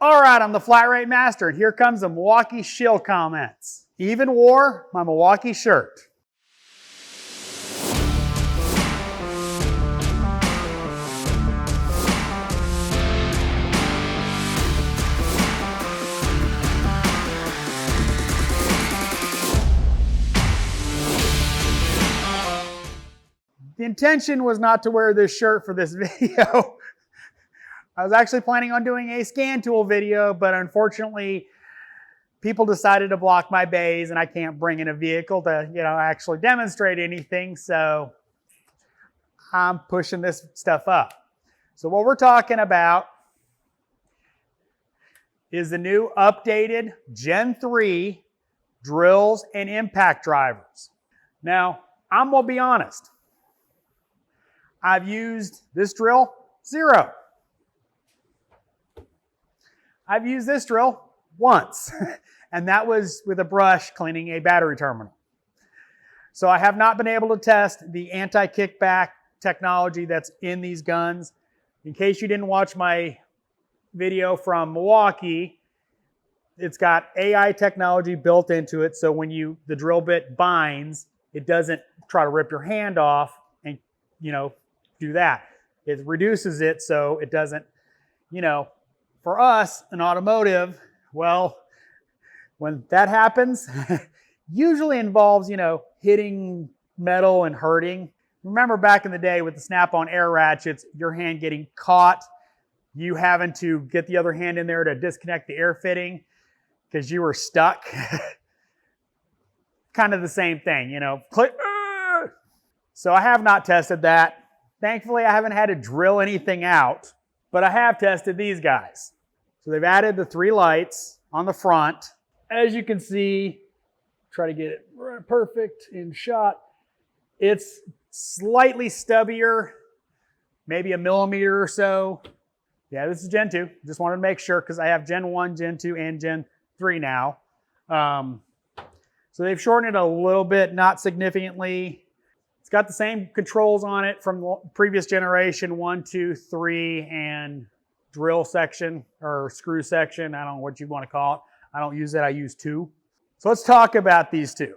All right, I'm the Flat Rate Master, and here comes the Milwaukee shill comments. Even wore my Milwaukee shirt. The intention was not to wear this shirt for this video. I was actually planning on doing a scan tool video, but unfortunately, people decided to block my bays and I can't bring in a vehicle to, actually demonstrate anything. So I'm pushing this stuff up. So what we're talking about is the new updated Gen 3 drills and impact drivers. Now, I'm gonna be honest. I've used this drill, 0. I've used this drill once, and that was with a brush cleaning a battery terminal. So I have not been able to test the anti-kickback technology that's in these guns. In case you didn't watch my video from Milwaukee, it's got AI technology built into it, so when the drill bit binds, it doesn't try to rip your hand off and, do that. It reduces it so it doesn't, for us in automotive, well, when that happens, usually involves, hitting metal and hurting. Remember back in the day with the snap-on air ratchets, your hand getting caught, you having to get the other hand in there to disconnect the air fitting because you were stuck. Kind of the same thing, click. So I have not tested that. Thankfully, I haven't had to drill anything out, but I have tested these guys. So they've added the 3 lights on the front. As you can see, try to get it perfect in shot. It's slightly stubbier, maybe a millimeter or so. Yeah, this is Gen 2. Just wanted to make sure because I have Gen 1, Gen 2, and Gen 3 now. So they've shortened it a little bit, not significantly. It's got the same controls on it from the previous generation, 1, 2, 3, and drill section or screw section. I don't know what you want to call it. I don't use it, I use 2. So let's talk about these 2.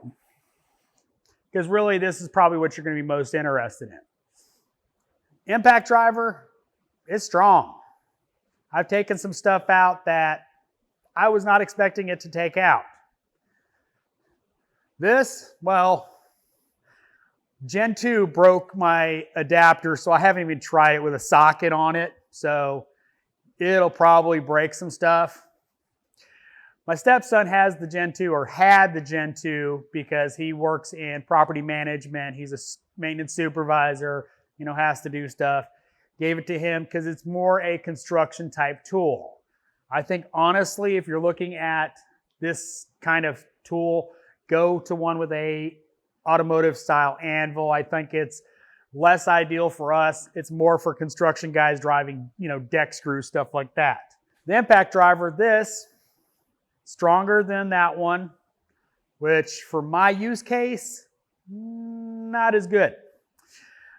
Because really this is probably what you're going to be most interested in. Impact driver is strong. I've taken some stuff out that I was not expecting it to take out. This, well, Gen 2 broke my adapter, so I haven't even tried it with a socket on it. So it'll probably break some stuff. My stepson has the Gen 2 or had the Gen 2 because he works in property management. He's a maintenance supervisor, has to do stuff. Gave it to him because it's more a construction type tool. I think honestly, if you're looking at this kind of tool, go to one with a automotive style anvil. I think it's less ideal for us. It's more for construction guys driving, deck screws, stuff like that. The impact driver, this, stronger than that one, which for my use case, not as good.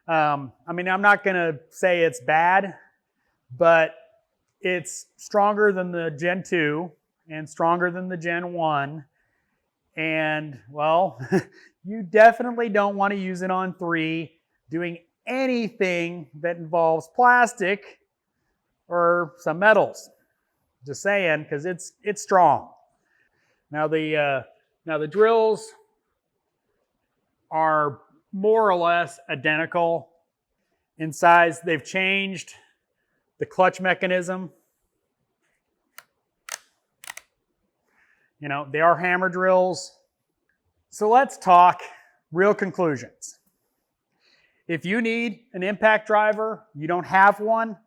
I'm not gonna say it's bad, but it's stronger than the Gen 2 and stronger than the Gen 1. And well, you definitely don't want to use it on 3 doing anything that involves plastic or some metals. Just saying, because it's strong. Now the drills are more or less identical in size. They've changed the clutch mechanism. They are hammer drills. So let's talk real conclusions. If you need an impact driver, you don't have one,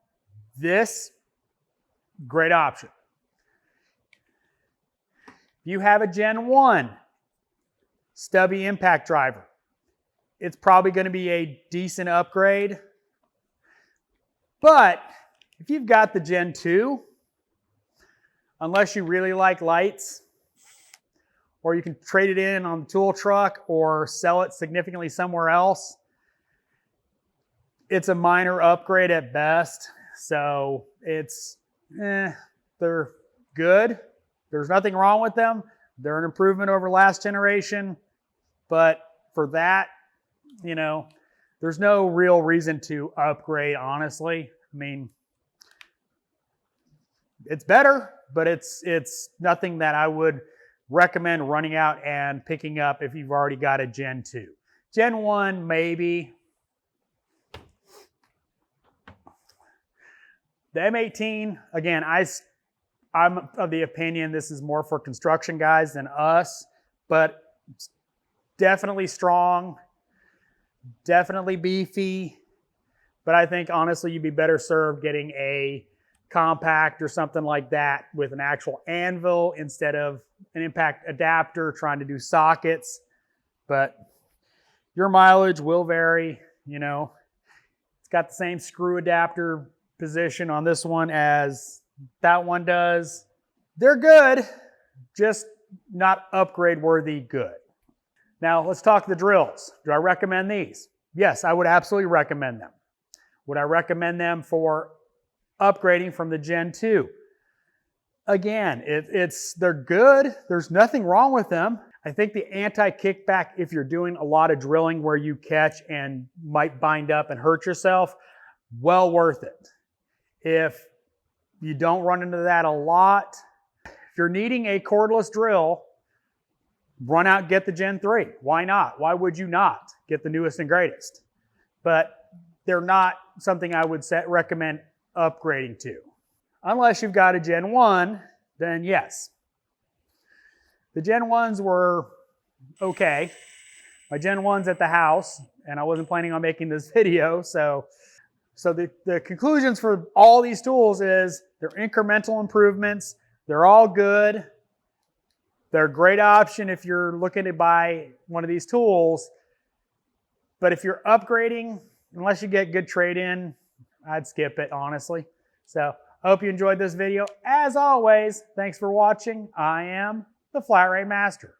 this, great option. If you have a Gen 1 stubby impact driver, it's probably going to be a decent upgrade. But if you've got the Gen 2, unless you really like lights, or you can trade it in on the tool truck or sell it significantly somewhere else, it's a minor upgrade at best. So it's, they're good. There's nothing wrong with them. They're an improvement over last generation. But for that, you know, there's no real reason to upgrade, honestly. I mean, it's better, but it's nothing that I would recommend running out and picking up if you've already got a Gen 2. Gen 1, maybe. The M18, again, I'm of the opinion this is more for construction guys than us, but definitely strong, definitely beefy, but I think honestly you'd be better served getting a compact or something like that with an actual anvil instead of an impact adapter trying to do sockets. But your mileage will vary, you know. It's got the same screw adapter position on this one as that one does. They're good, just not upgrade worthy good. Now let's talk the drills. Do I recommend these? Yes, I would absolutely recommend them. Would I recommend them for upgrading from the Gen 2? Again, they're good. There's nothing wrong with them. I think the anti-kickback, if you're doing a lot of drilling where you catch and might bind up and hurt yourself, well worth it. If you don't run into that a lot, if you're needing a cordless drill, run out and get the Gen 3. Why not? Why would you not get the newest and greatest? But they're not something I would recommend upgrading to. Unless you've got a Gen 1, then yes. The Gen 1s were okay. My Gen 1's at the house, and I wasn't planning on making this video, so the conclusions for all these tools is they're incremental improvements. They're all good. They're a great option if you're looking to buy one of these tools. But if you're upgrading, unless you get good trade-in, I'd skip it, honestly. So I hope you enjoyed this video. As always, thanks for watching. I am the Flat Rate Master.